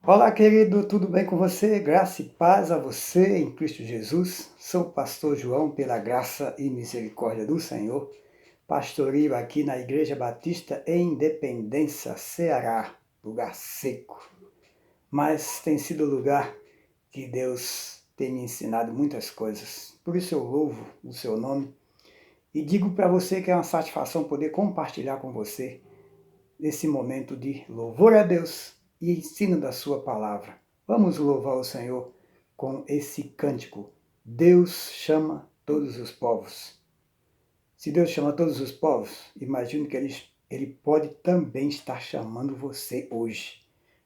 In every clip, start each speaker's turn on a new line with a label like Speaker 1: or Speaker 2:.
Speaker 1: Olá, querido, tudo bem com você? Graça e paz a você em Cristo Jesus. Sou o pastor João, pela graça e misericórdia do Senhor. Pastoreio aqui na Igreja Batista em Independência, Ceará, lugar seco. Mas tem sido o lugar que Deus tem me ensinado muitas coisas. Por isso eu louvo o seu nome e digo para você que é uma satisfação poder compartilhar com você nesse momento de louvor a Deus e ensino da sua palavra. Vamos louvar o Senhor com esse cântico. Deus chama todos os povos. Se Deus chama todos os povos, imagino que ele pode também estar chamando você hoje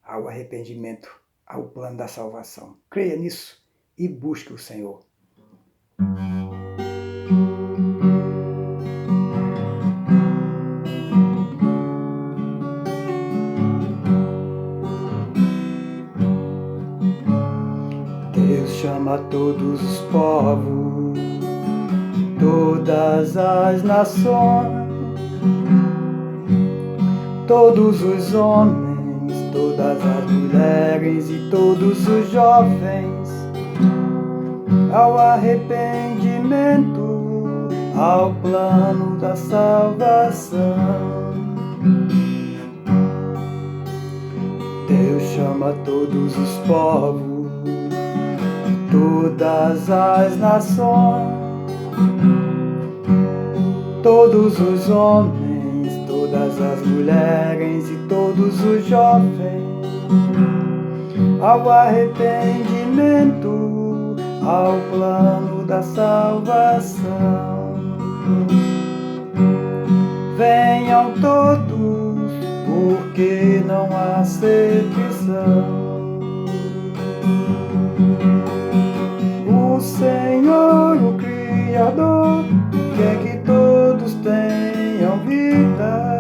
Speaker 1: ao arrependimento, ao plano da salvação. Creia nisso e busque o Senhor. Deus chama todos os povos, todas as nações, todos os homens, todas as mulheres e todos os jovens, ao arrependimento, ao plano da salvação. Deus chama todos os povos, todas as nações, todos os homens, todas as mulheres e todos os jovens, ao arrependimento, ao plano da salvação. Venham todos, porque não há acepção. O Senhor, o Criador, quer que todos tenham vida.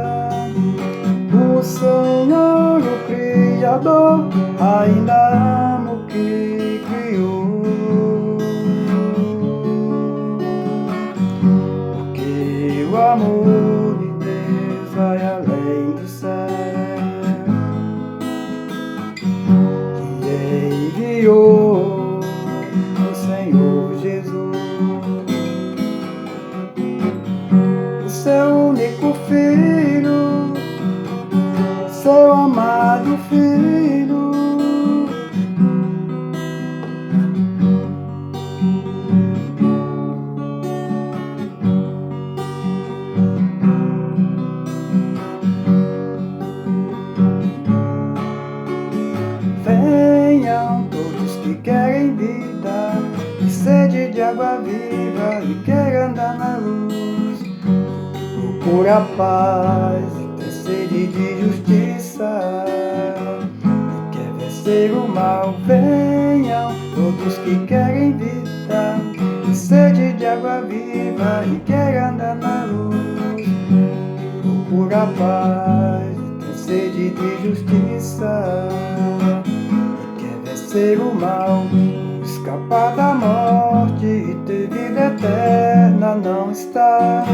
Speaker 1: O Senhor, o Criador, ainda ama o que criou. Porque o amor de Deus vai além do céu, que enviou o Senhor Jesus, o seu único Filho, seu amado Filho. Venham todos que querem vida e sede de água viva e querem andar na luz, procura paz e tem sede de justiça e quer vencer o mal. Venham todos que querem vida e sede de água viva e querem andar na luz, procura paz e tem sede de justiça, vencer o mal, escapar da morte e ter vida eterna não está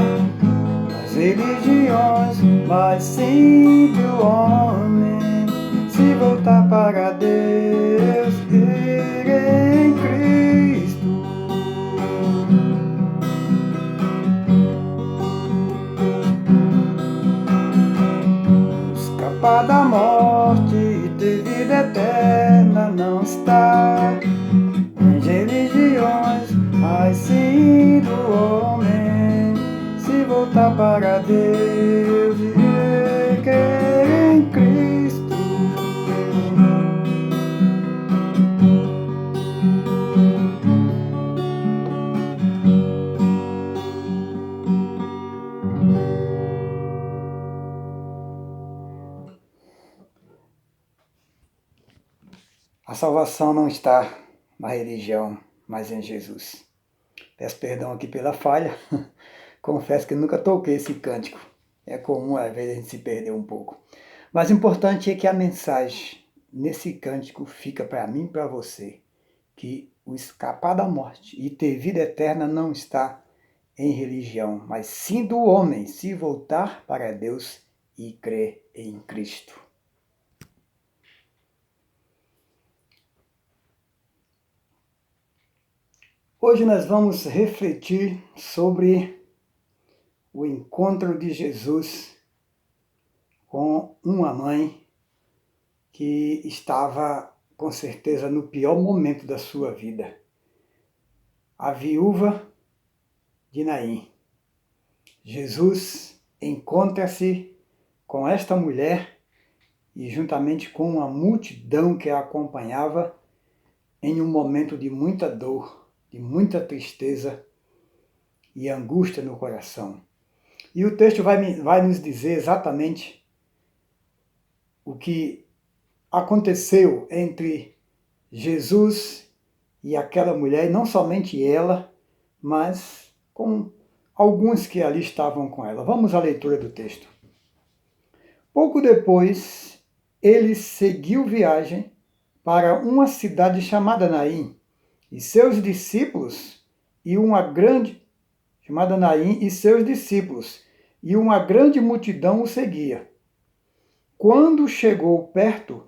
Speaker 1: nas religiões, mas sim que o homem se voltar para Deus, crer em Cristo. Escapar da morte e ter vida eterna não está em religiões, mas sim do homem se voltar para Deus e crer em Cristo. A salvação não está na religião, mas em Jesus. Peço perdão aqui pela falha. Confesso que nunca toquei esse cântico. É comum, às vezes, a gente se perder um pouco. Mas o importante é que a mensagem nesse cântico fica para mim e para você, que o escapar da morte e ter vida eterna não está em religião, mas sim do homem se voltar para Deus e crer em Cristo. Hoje nós vamos refletir sobre o encontro de Jesus com uma mãe que estava, com certeza, no pior momento da sua vida. A viúva de Naim. Jesus encontra-se com esta mulher e juntamente com uma multidão que a acompanhava em um momento de muita dor, de muita tristeza e angústia no coração. E o texto vai nos dizer exatamente o que aconteceu entre Jesus e aquela mulher, e não somente ela, mas com alguns que ali estavam com ela. Vamos à leitura do texto. Pouco depois, ele seguiu viagem para uma cidade chamada Naim, e seus discípulos, e uma grande multidão o seguia. Quando chegou perto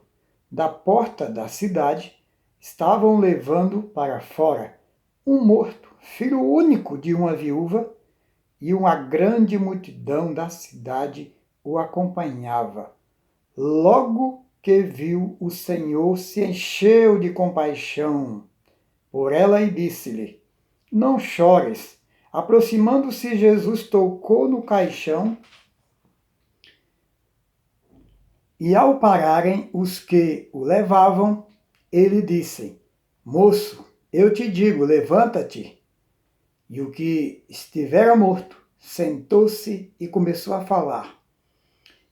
Speaker 1: da porta da cidade, estavam levando para fora um morto, filho único de uma viúva, e uma grande multidão da cidade o acompanhava. Logo que viu o Senhor, se encheu de compaixão por ela e disse-lhe: Não chores. Aproximando-se, Jesus tocou no caixão e, ao pararem os que o levavam, ele disse: Moço, eu te digo, levanta-te. E o que estivera morto sentou-se e começou a falar.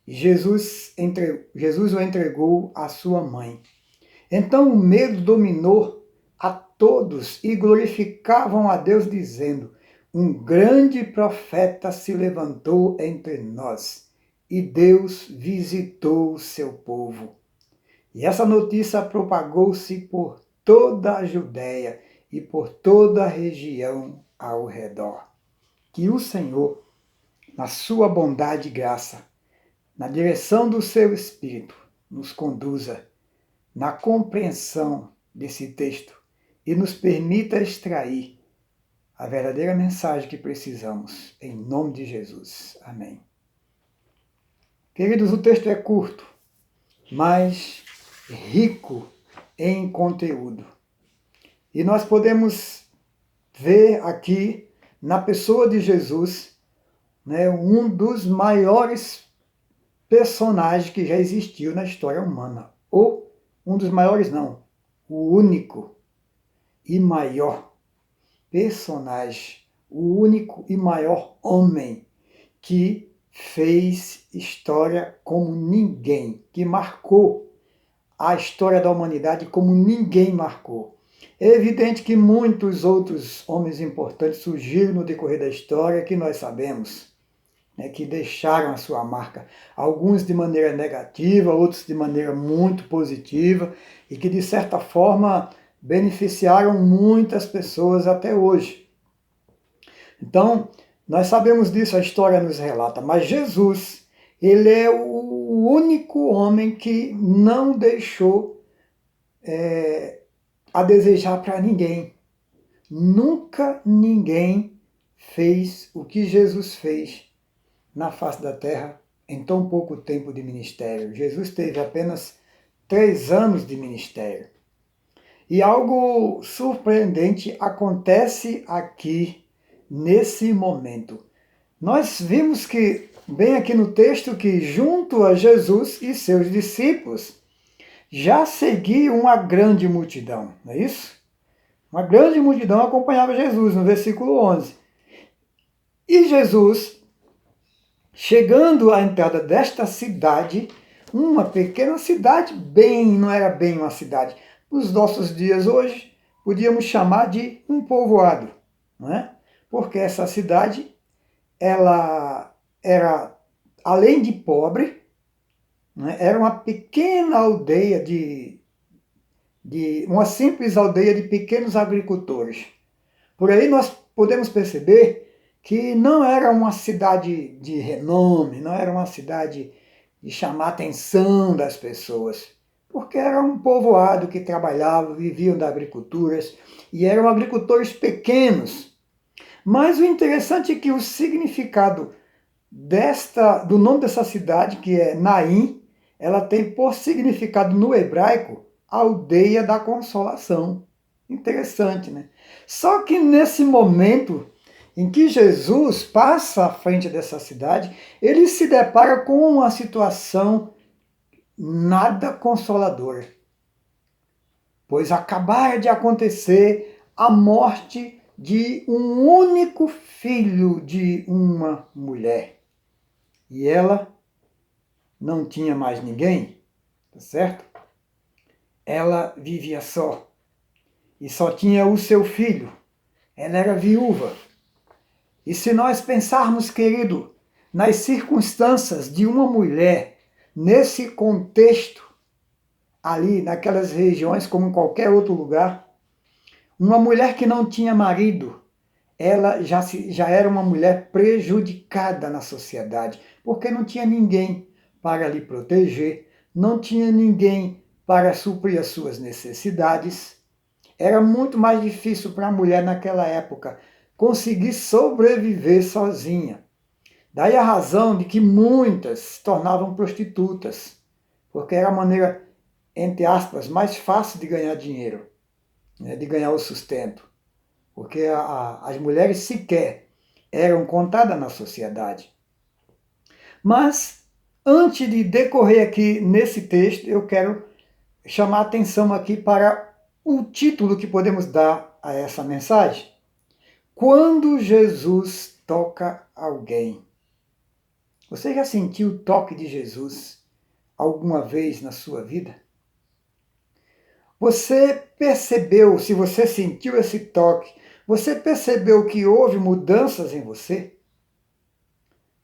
Speaker 1: Jesus o entregou à sua mãe. Então o medo dominou a todos e glorificavam a Deus, dizendo: Um grande profeta se levantou entre nós, e Deus visitou o seu povo. E essa notícia propagou-se por toda a Judéia e por toda a região ao redor. Que o Senhor, na sua bondade e graça, na direção do seu Espírito, nos conduza na compreensão desse texto e nos permita extrair a verdadeira mensagem que precisamos, em nome de Jesus. Amém. Queridos, o texto é curto, mas rico em conteúdo. E nós podemos ver aqui, na pessoa de Jesus, um dos maiores personagens que já existiu na história humana. Ou um dos maiores não, o único e maior personagem, o único e maior homem que fez história como ninguém, que marcou a história da humanidade como ninguém marcou. É evidente que muitos outros homens importantes surgiram no decorrer da história que nós sabemos, que deixaram a sua marca, alguns de maneira negativa, outros de maneira muito positiva, e que de certa forma beneficiaram muitas pessoas até hoje. Então, nós sabemos disso, a história nos relata, mas Jesus, ele é o único homem que não deixou a desejar para ninguém. Nunca ninguém fez o que Jesus fez na face da terra em tão pouco tempo de ministério. Jesus teve apenas 3 anos de ministério. E algo surpreendente acontece aqui, nesse momento. Nós vimos que, bem aqui no texto, que junto a Jesus e seus discípulos, já seguia uma grande multidão, não é isso? Uma grande multidão acompanhava Jesus, no versículo 11. E Jesus, chegando à entrada desta cidade, uma pequena cidade, não era bem uma cidade, nos nossos dias hoje, podíamos chamar de um povoado, não é? Porque essa cidade, ela era, além de pobre, né, era uma pequena aldeia uma simples aldeia de pequenos agricultores. Por aí nós podemos perceber que não era uma cidade de renome, não era uma cidade de chamar a atenção das pessoas. porque era um povoado que trabalhava, viviam da agricultura e eram agricultores pequenos. Mas o interessante é que o significado do nome dessa cidade, que é Naim, ela tem por significado no hebraico aldeia da consolação. Interessante, né? Só que nesse momento em que Jesus passa à frente dessa cidade, ele se depara com uma situação nada consoladora, pois acabara de acontecer a morte de um único filho de uma mulher. E ela não tinha mais ninguém, tá certo? Ela vivia só e só tinha o seu filho. Ela era viúva. E se nós pensarmos, querido, nas circunstâncias de uma mulher, nesse contexto, ali naquelas regiões, como em qualquer outro lugar, uma mulher que não tinha marido, ela já era uma mulher prejudicada na sociedade, porque não tinha ninguém para lhe proteger, não tinha ninguém para suprir as suas necessidades. Era muito mais difícil para a mulher naquela época conseguir sobreviver sozinha. Daí a razão de que muitas se tornavam prostitutas, porque era a maneira, entre aspas, mais fácil de ganhar dinheiro, né, de ganhar o sustento. Porque as mulheres sequer eram contadas na sociedade. Mas, antes de decorrer aqui nesse texto, eu quero chamar a atenção aqui para o título que podemos dar a essa mensagem. Quando Jesus toca alguém. Você já sentiu o toque de Jesus alguma vez na sua vida? Você percebeu, se você sentiu esse toque, você percebeu que houve mudanças em você?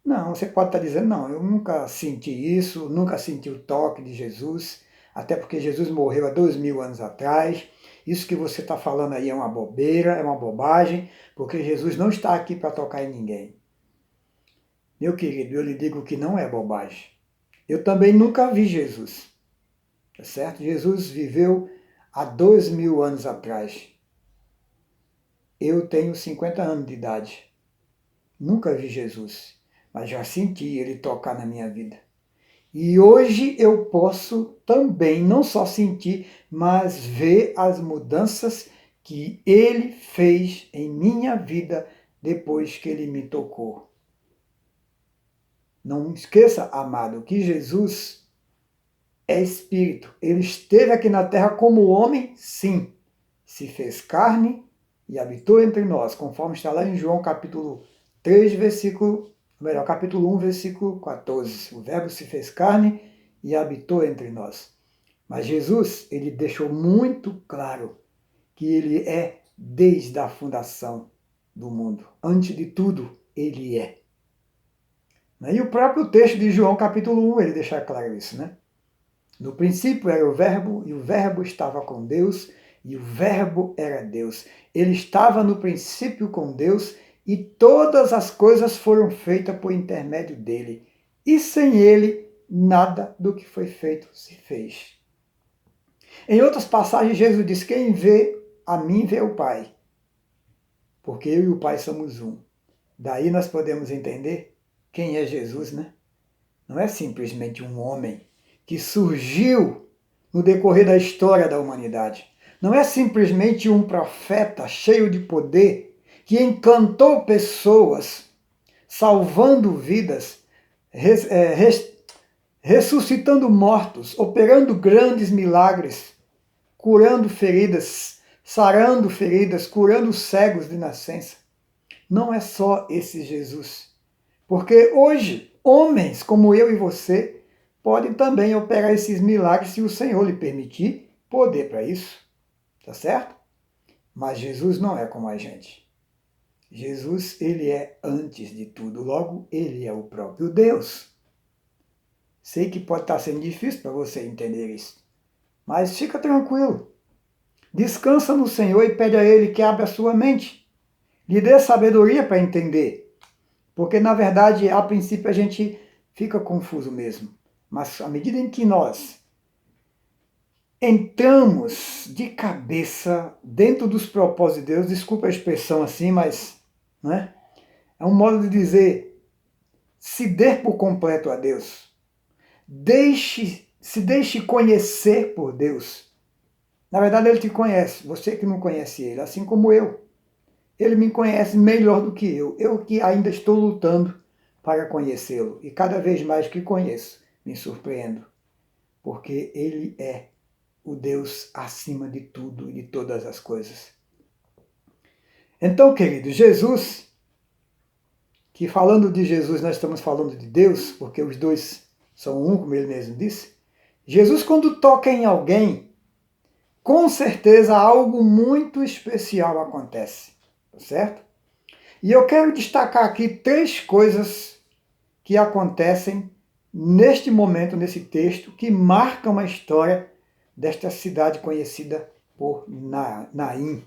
Speaker 1: Não, você pode estar dizendo, não, eu nunca senti isso, nunca senti o toque de Jesus, até porque Jesus morreu há 2000 anos atrás. Isso que você está falando aí é uma bobeira, é uma bobagem, porque Jesus não está aqui para tocar em ninguém. Meu querido, eu lhe digo que não é bobagem. Eu também nunca vi Jesus, tá certo? Jesus viveu há 2000 anos atrás. Eu tenho 50 anos de idade. Nunca vi Jesus, mas já senti ele tocar na minha vida. E hoje eu posso também não só sentir, mas ver as mudanças que ele fez em minha vida depois que ele me tocou. Não esqueça, amado, que Jesus é espírito. Ele esteve aqui na terra como homem, sim. Se fez carne e habitou entre nós, conforme está lá em João capítulo 3, capítulo 1, versículo 14. O Verbo se fez carne e habitou entre nós. Mas Jesus, ele deixou muito claro que ele é desde a fundação do mundo. Antes de tudo, ele é. E o próprio texto de João capítulo 1, ele deixa claro isso, né? No princípio era o Verbo, e o Verbo estava com Deus, e o Verbo era Deus. Ele estava no princípio com Deus, e todas as coisas foram feitas por intermédio dele. E sem ele, nada do que foi feito se fez. Em outras passagens, Jesus diz: quem vê a mim vê o Pai, porque eu e o Pai somos um. Daí nós podemos entender quem é Jesus, né? Não é simplesmente um homem que surgiu no decorrer da história da humanidade. Não é simplesmente um profeta cheio de poder que encantou pessoas, salvando vidas, ressuscitando mortos, operando grandes milagres, curando feridas, sarando feridas, curando cegos de nascença. Não é só esse Jesus. Porque hoje, homens como eu e você podem também operar esses milagres se o Senhor lhe permitir poder para isso. Tá certo? Mas Jesus não é como a gente. Jesus, ele é antes de tudo. Logo, ele é o próprio Deus. Sei que pode estar sendo difícil para você entender isso. Mas fica tranquilo. Descansa no Senhor e pede a Ele que abra a sua mente. Lhe dê sabedoria para entender. Porque, na verdade, a princípio a gente fica confuso mesmo. Mas à medida em que nós entramos de cabeça dentro dos propósitos de Deus, desculpa a expressão assim, mas né, é um modo de dizer, se dê por completo a Deus. Se deixe conhecer por Deus. Na verdade, Ele te conhece, você que não conhece Ele, assim como eu. Ele me conhece melhor do que eu que ainda estou lutando para conhecê-lo. E cada vez mais que conheço, me surpreendo, porque Ele é o Deus acima de tudo e de todas as coisas. Então, querido, Jesus, que falando de Jesus nós estamos falando de Deus, porque os dois são um, como ele mesmo disse. Jesus, quando toca em alguém, com certeza algo muito especial acontece, certo? E eu quero destacar aqui 3 coisas que acontecem neste momento, nesse texto, que marcam a história desta cidade conhecida por Naim.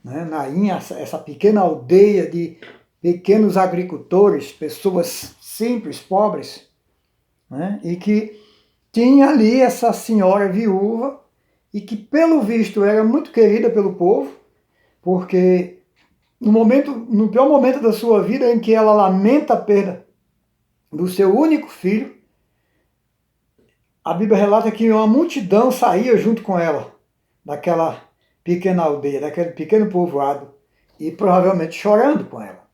Speaker 1: Naim, essa pequena aldeia de pequenos agricultores, pessoas simples, pobres, né? E que tinha ali essa senhora viúva e que, pelo visto, era muito querida pelo povo, porque no pior momento da sua vida, em que ela lamenta a perda do seu único filho, a Bíblia relata que uma multidão saía junto com ela, daquela pequena aldeia, daquele pequeno povoado, e provavelmente chorando com ela.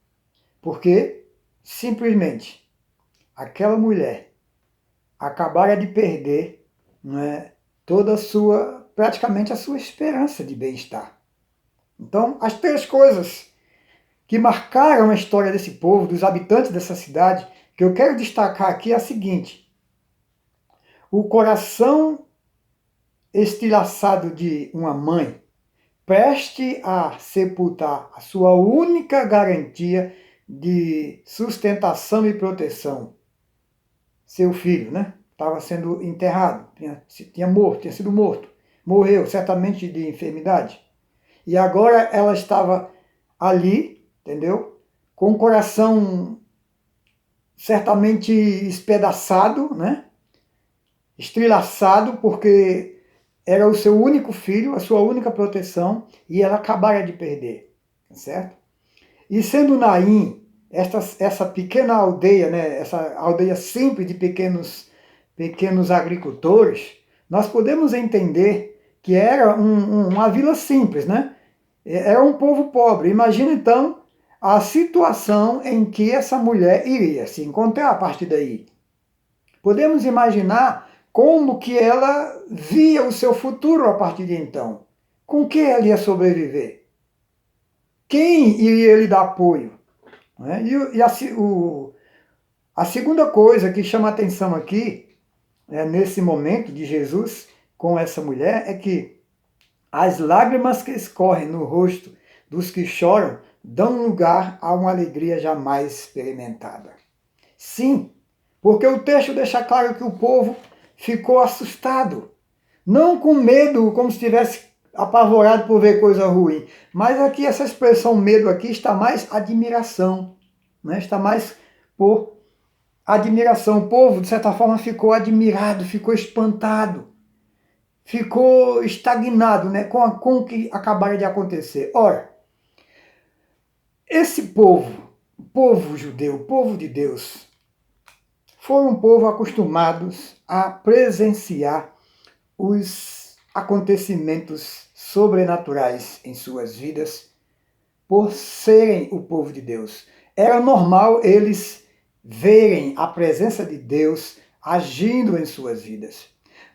Speaker 1: Porque, simplesmente, aquela mulher acabara de perder, né, toda a sua, praticamente a sua esperança de bem-estar. Então, as 3 coisas que marcaram a história desse povo, dos habitantes dessa cidade, que eu quero destacar aqui é a seguinte: o coração estilhaçado de uma mãe, preste a sepultar a sua única garantia de sustentação e proteção, seu filho, né? Estava sendo enterrado, tinha sido morto, morreu certamente de enfermidade. E agora ela estava ali, entendeu? Com o coração certamente espedaçado, né? Estrilaçado, porque era o seu único filho, a sua única proteção, e ela acabara de perder, certo? E sendo Naim, essa pequena aldeia, né, essa aldeia simples de pequenos agricultores, nós podemos entender que era uma vila simples, né? Era um povo pobre. Imagina então a situação em que essa mulher iria se encontrar a partir daí. Podemos imaginar como que ela via o seu futuro a partir de então. Com que ela ia sobreviver? Quem iria lhe dar apoio? Né? A segunda coisa que chama a atenção aqui, nesse momento de Jesus com essa mulher, é que as lágrimas que escorrem no rosto dos que choram dão lugar a uma alegria jamais experimentada. Sim, porque o texto deixa claro que o povo ficou assustado. Não com medo, como se estivesse apavorado por ver coisa ruim. Mas aqui, essa expressão medo aqui está mais admiração. Né? Está mais por admiração. O povo, de certa forma, ficou admirado, ficou espantado. Ficou estagnado, né, com o que acabara de acontecer. Ora, esse povo judeu, povo de Deus, foi um povo acostumados a presenciar os acontecimentos sobrenaturais em suas vidas por serem o povo de Deus. Era normal eles verem a presença de Deus agindo em suas vidas.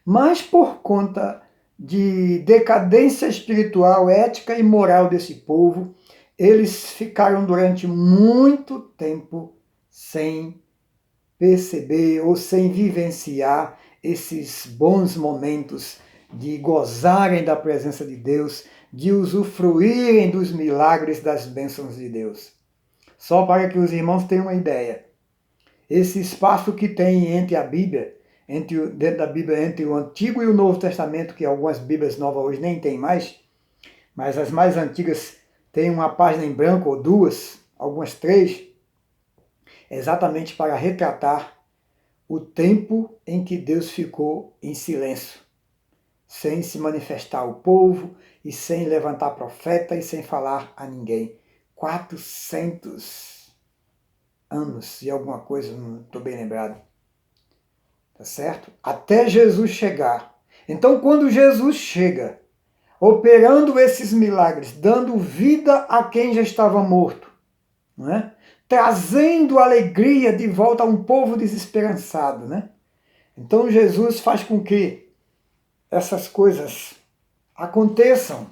Speaker 1: Mas por conta de decadência espiritual, ética e moral desse povo, eles ficaram durante muito tempo sem perceber ou sem vivenciar esses bons momentos de gozarem da presença de Deus, de usufruírem dos milagres das bênçãos de Deus. Só para que os irmãos tenham uma ideia, esse espaço que tem entre a Bíblia, dentro da Bíblia, entre o Antigo e o Novo Testamento, que algumas Bíblias novas hoje nem tem mais, mas as mais antigas têm uma página em branco ou 2, algumas 3, exatamente para retratar o tempo em que Deus ficou em silêncio. sem se manifestar ao povo, e sem levantar profeta, e sem falar a ninguém. 400 anos e alguma coisa, não estou bem lembrado. Tá certo? Até Jesus chegar. Então, quando Jesus chega, operando esses milagres, dando vida a quem já estava morto, não é? Trazendo alegria de volta a um povo desesperançado, né? Então Jesus faz com que essas coisas aconteçam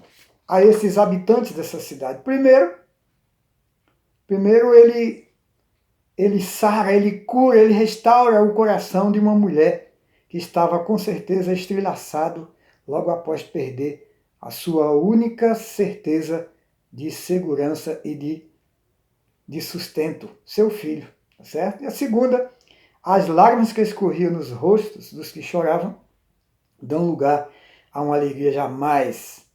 Speaker 1: a esses habitantes dessa cidade. Primeiro ele sara, ele cura, ele restaura o coração de uma mulher que estava com certeza estrilaçado logo após perder a sua única certeza de segurança e de sustento, seu filho, tá certo? E a segunda, as lágrimas que escorriam nos rostos dos que choravam dão lugar a uma alegria jamais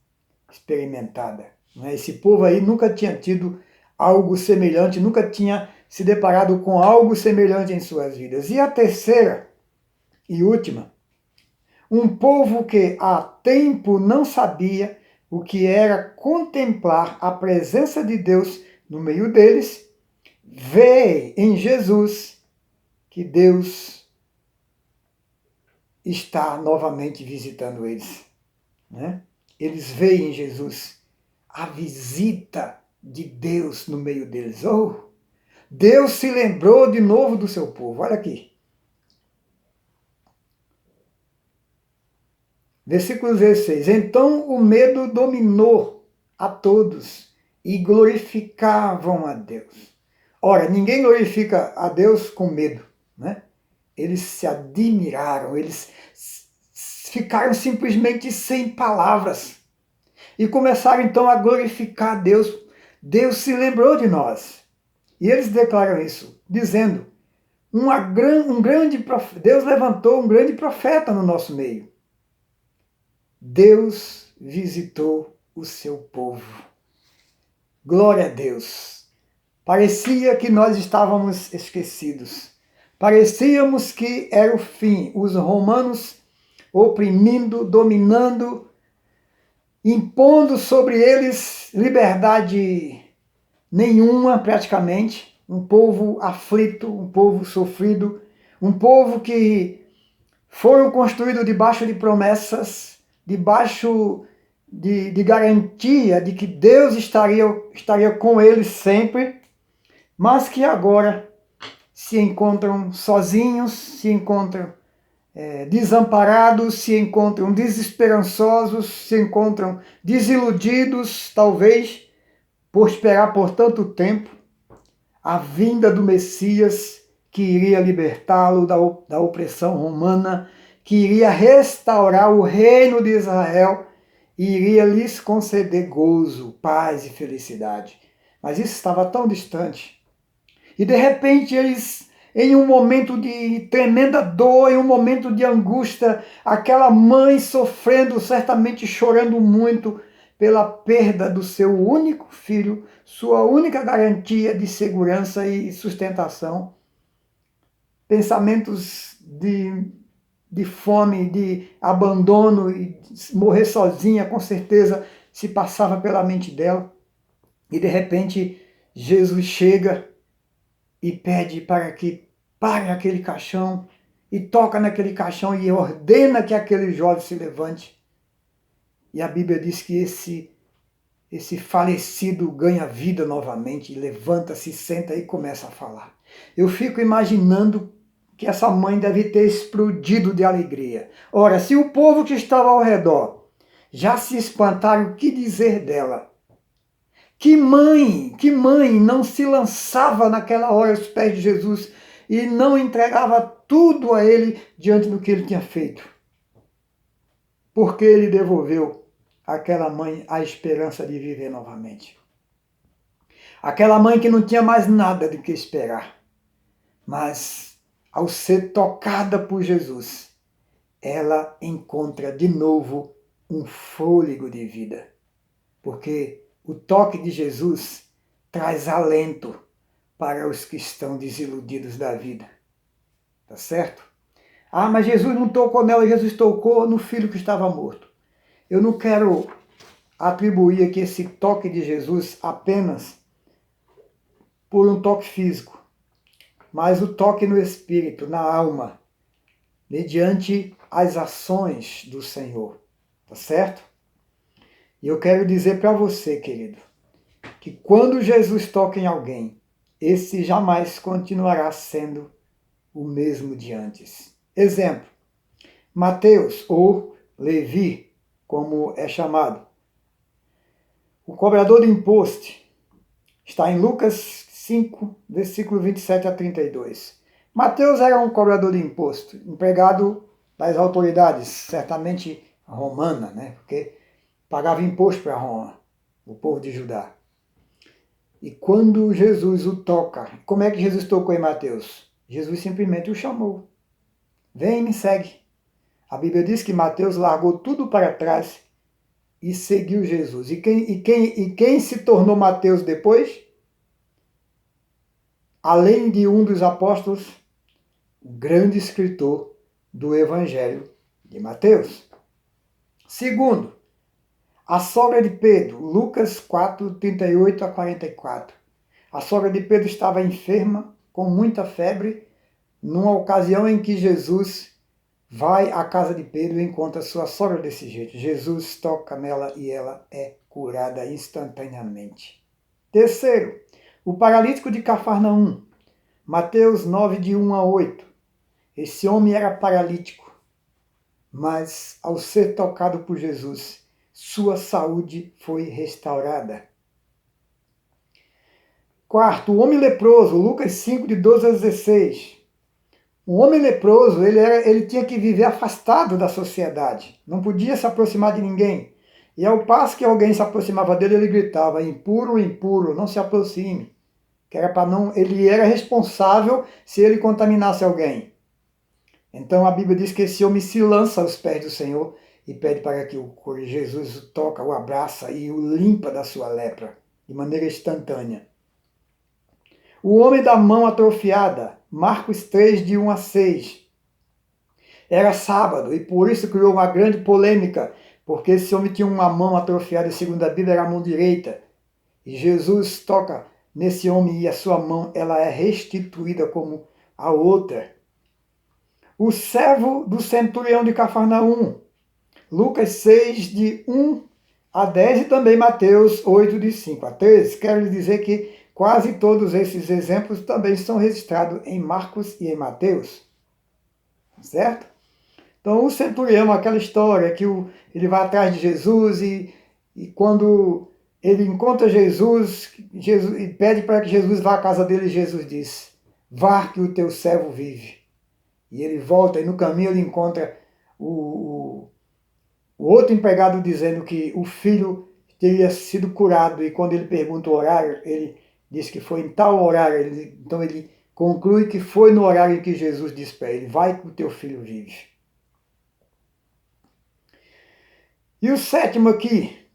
Speaker 1: experimentada. Esse povo aí nunca tinha tido algo semelhante, nunca tinha se deparado com algo semelhante em suas vidas. E a terceira e última, um povo que há tempo não sabia o que era contemplar a presença de Deus no meio deles, vê em Jesus que Deus está novamente visitando eles, né? Eles veem em Jesus a visita de Deus no meio deles. Oh, Deus se lembrou de novo do seu povo. Olha aqui. Versículo 16. Então o medo dominou a todos e glorificavam a Deus. Ora, ninguém glorifica a Deus com medo, né? Eles se admiraram, eles ficaram simplesmente sem palavras e começaram então a glorificar a Deus. Deus se lembrou de nós. E eles declaram isso, dizendo, Deus levantou um grande profeta no nosso meio. Deus visitou o seu povo. Glória a Deus. Parecia que nós estávamos esquecidos. Parecíamos que era o fim. Os romanos oprimindo, dominando, impondo sobre eles liberdade nenhuma praticamente. Um povo aflito, um povo sofrido, um povo que foram construídos debaixo de promessas, debaixo de garantia de que Deus estaria com eles sempre, mas que agora se encontram sozinhos, se encontram desamparados, se encontram desesperançosos, se encontram desiludidos, talvez, por esperar por tanto tempo a vinda do Messias que iria libertá-lo da opressão romana, que iria restaurar o reino de Israel e iria lhes conceder gozo, paz e felicidade. Mas isso estava tão distante. E de repente eles, em um momento de tremenda dor, em um momento de angústia, aquela mãe sofrendo, certamente chorando muito pela perda do seu único filho, sua única garantia de segurança e sustentação. Pensamentos de fome, de abandono e morrer sozinha, com certeza se passava pela mente dela. E de repente Jesus chega e pede para que pare aquele caixão e toca naquele caixão e ordena que aquele jovem se levante. E a Bíblia diz que esse falecido ganha vida novamente, levanta-se, senta e começa a falar. Eu fico imaginando que essa mãe deve ter explodido de alegria. Ora, se o povo que estava ao redor já se espantaram, o que dizer dela? Que mãe não se lançava naquela hora aos pés de Jesus e não entregava tudo a ele diante do que ele tinha feito? Porque ele devolveu àquela mãe a esperança de viver novamente. Aquela mãe que não tinha mais nada do que esperar. Mas, ao ser tocada por Jesus, ela encontra de novo um fôlego de vida. Porque o toque de Jesus traz alento para os que estão desiludidos da vida. Tá certo? Ah, mas Jesus não tocou nela, Jesus tocou no filho que estava morto. Eu não quero atribuir aqui esse toque de Jesus apenas por um toque físico, mas o toque no espírito, na alma, mediante as ações do Senhor, tá certo? E eu quero dizer para você, querido, que quando Jesus toca em alguém, esse jamais continuará sendo o mesmo de antes. Exemplo, Mateus, ou Levi, como é chamado. O cobrador de imposto está em Lucas 5, versículo 27 a 32. Mateus era um cobrador de imposto, empregado das autoridades, certamente romana, né? Porque pagava imposto para Roma, o povo de Judá. E quando Jesus o toca, como é que Jesus tocou em Mateus? Jesus simplesmente o chamou. Vem e me segue. A Bíblia diz que Mateus largou tudo para trás e seguiu Jesus. E quem se tornou Mateus depois? Além de um dos apóstolos, o grande escritor do Evangelho de Mateus. Segundo, a sogra de Pedro, Lucas 4, 38 a 44. A sogra de Pedro estava enferma, com muita febre, numa ocasião em que Jesus vai à casa de Pedro e encontra sua sogra desse jeito. Jesus toca nela e ela é curada instantaneamente. Terceiro, o paralítico de Cafarnaum, Mateus 9, de 1 a 8. Esse homem era paralítico, mas ao ser tocado por Jesus, sua saúde foi restaurada. Quarto, o homem leproso, Lucas 5, de 12 a 16. O homem leproso, ele tinha que viver afastado da sociedade, não podia se aproximar de ninguém. E ao passo que alguém se aproximava dele, ele gritava, impuro, impuro, não se aproxime. Que era para não, ele era responsável se ele contaminasse alguém. Então a Bíblia diz que esse homem se lança aos pés do Senhor e pede para que Jesus o toca, o abraça e o limpa da sua lepra, de maneira instantânea. O homem da mão atrofiada, Marcos 3, de 1 a 6. Era sábado e por isso criou uma grande polêmica, porque esse homem tinha uma mão atrofiada e segundo a Bíblia era a mão direita. E Jesus toca nesse homem e a sua mão ela é restituída como a outra. O servo do centurião de Cafarnaum, Lucas 6, de 1 a 10 e também Mateus 8, de 5 a 13. Quero lhe dizer que quase todos esses exemplos também são registrados em Marcos e em Mateus. Certo? Então o centurião, aquela história que ele vai atrás de Jesus e quando ele encontra Jesus e pede para que Jesus vá à casa dele, Jesus diz, vá que o teu servo vive. E ele volta e no caminho ele encontra o outro empregado dizendo que o filho teria sido curado. E quando ele pergunta o horário, ele diz que foi em tal horário. Então ele conclui que foi no horário em que Jesus disse para ele, vai que o teu filho vive. E o sétimo aqui,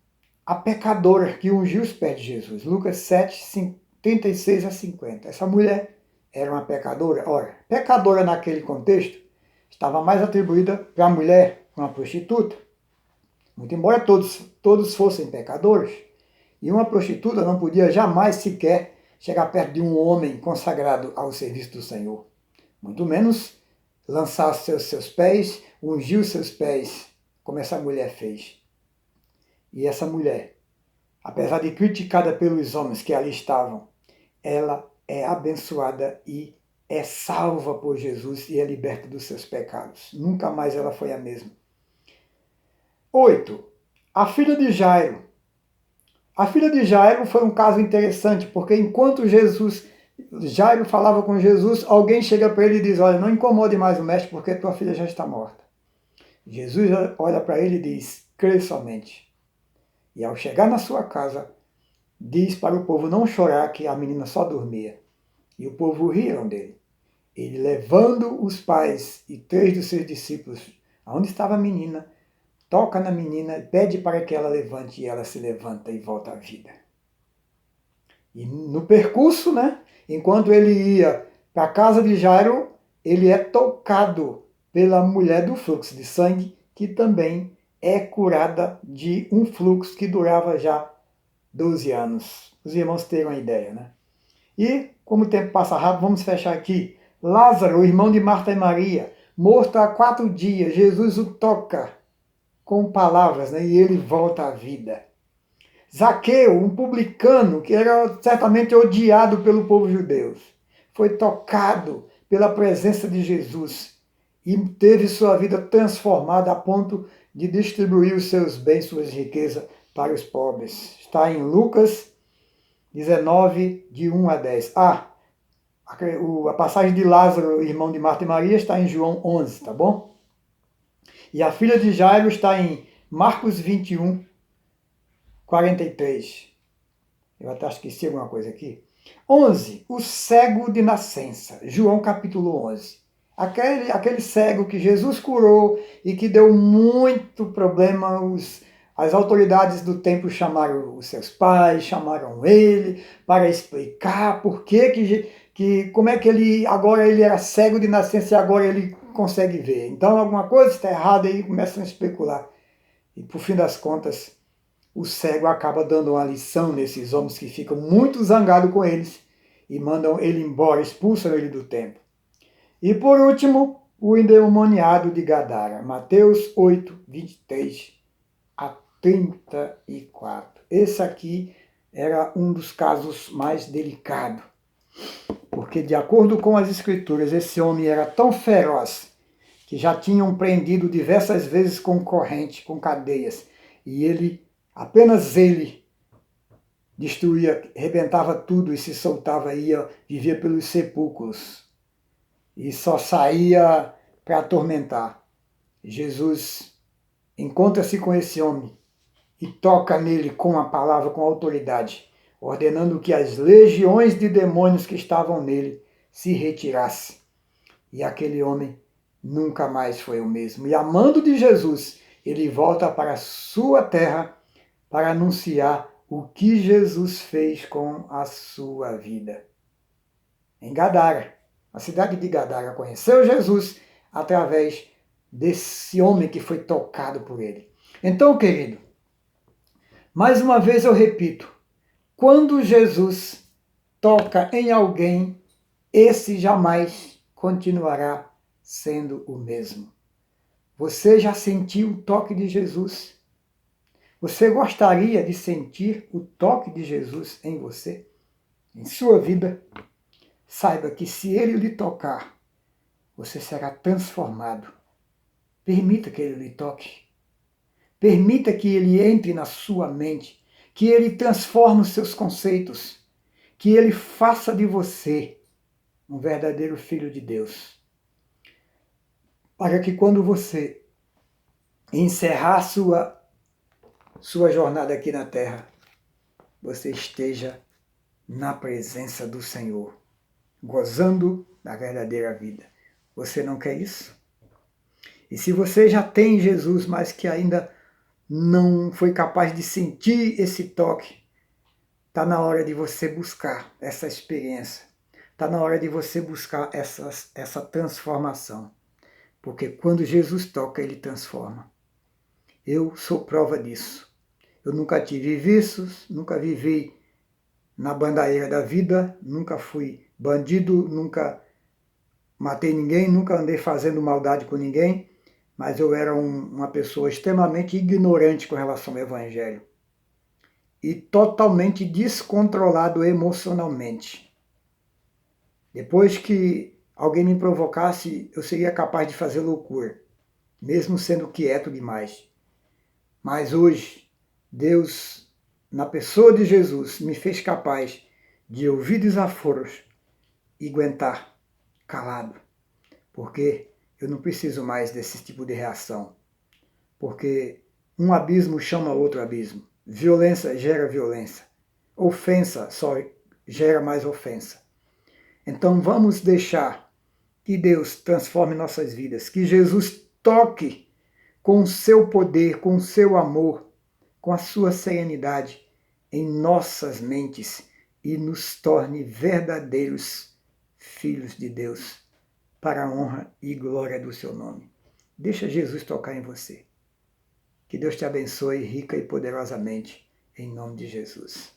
Speaker 1: a pecadora que ungiu os pés de Jesus. Lucas 7, 36 a 50. Essa mulher era uma pecadora. Ora, pecadora naquele contexto estava mais atribuída para a mulher, uma prostituta. Muito embora todos fossem pecadores, e uma prostituta não podia jamais sequer chegar perto de um homem consagrado ao serviço do Senhor. Muito menos lançar seus pés, ungir os seus pés, como essa mulher fez. E essa mulher, apesar de criticada pelos homens que ali estavam, ela é abençoada e é salva por Jesus e é liberta dos seus pecados. Nunca mais ela foi a mesma. 8. A filha de Jairo. A filha de Jairo foi um caso interessante, porque enquanto Jairo falava com Jesus, alguém chega para ele e diz, olha, não incomode mais o mestre, porque tua filha já está morta. Jesus olha para ele e diz, crê somente. E ao chegar na sua casa, diz para o povo não chorar, que a menina só dormia. E o povo riram dele. Ele, levando os pais e 3 dos seus discípulos, aonde estava a menina, toca na menina, pede para que ela levante, e ela se levanta e volta à vida. E no percurso, né, enquanto ele ia para a casa de Jairo, ele é tocado pela mulher do fluxo de sangue, que também é curada de um fluxo que durava já 12 anos. Os irmãos terem uma ideia, né? E, como o tempo passa rápido, vamos fechar aqui. Lázaro, o irmão de Marta e Maria, morto há 4 dias, Jesus o toca com palavras, né? E ele volta à vida. Zaqueu, um publicano que era certamente odiado pelo povo judeu, foi tocado pela presença de Jesus e teve sua vida transformada a ponto de distribuir os seus bens, suas riquezas para os pobres. Está em Lucas 19, de 1 a 10. A passagem de Lázaro, irmão de Marta e Maria, está em João 11, tá bom? E a filha de Jairo está em Marcos 21, 43. Eu até esqueci alguma coisa aqui. 11. O cego de nascença. João capítulo 11. Aquele cego que Jesus curou e que deu muito problema. As autoridades do templo chamaram os seus pais, chamaram ele para explicar por como é que agora ele era cego de nascença e agora ele consegue ver. Então alguma coisa está errada e começam a especular. E por fim das contas, o cego acaba dando uma lição nesses homens que ficam muito zangados com eles e mandam ele embora, expulsam ele do templo. E por último, o endemoniado de Gadara, Mateus 8, 23 a 34. Esse aqui era um dos casos mais delicados, porque de acordo com as escrituras, esse homem era tão feroz que já tinham prendido diversas vezes com corrente, com cadeias, e apenas ele destruía, arrebentava tudo e se soltava, ia viver pelos sepulcros e só saía para atormentar. Jesus encontra-se com esse homem e toca nele com a palavra, com a autoridade, ordenando que as legiões de demônios que estavam nele se retirassem. E aquele homem nunca mais foi o mesmo. E amando de Jesus, ele volta para a sua terra para anunciar o que Jesus fez com a sua vida. Em Gadara, a cidade de Gadara conheceu Jesus através desse homem que foi tocado por ele. Então, querido, mais uma vez eu repito, quando Jesus toca em alguém, esse jamais continuará sendo o mesmo. Você já sentiu o toque de Jesus? Você gostaria de sentir o toque de Jesus em você, em sua vida? Saiba que se ele lhe tocar, você será transformado. Permita que ele lhe toque. Permita que ele entre na sua mente, que ele transforme os seus conceitos, que ele faça de você um verdadeiro filho de Deus. Para que quando você encerrar sua jornada aqui na terra, você esteja na presença do Senhor, gozando da verdadeira vida. Você não quer isso? E se você já tem Jesus, mas que ainda não foi capaz de sentir esse toque, está na hora de você buscar essa experiência. Está na hora de você buscar essa transformação. Porque quando Jesus toca, ele transforma. Eu sou prova disso. Eu nunca tive vícios, nunca vivi na bandadeira da vida, nunca fui bandido, nunca matei ninguém, nunca andei fazendo maldade com ninguém, mas eu era uma pessoa extremamente ignorante com relação ao Evangelho e totalmente descontrolado emocionalmente. Depois que alguém me provocasse, eu seria capaz de fazer loucura, mesmo sendo quieto demais. Mas hoje, Deus, na pessoa de Jesus, me fez capaz de ouvir desaforos e aguentar calado, porque eu não preciso mais desse tipo de reação, porque um abismo chama outro abismo, violência gera violência, ofensa só gera mais ofensa. Então vamos deixar que Deus transforme nossas vidas, que Jesus toque com o seu poder, com o seu amor, com a sua serenidade em nossas mentes e nos torne verdadeiros filhos de Deus, para a honra e glória do seu nome. Deixa Jesus tocar em você. Que Deus te abençoe rica e poderosamente, em nome de Jesus.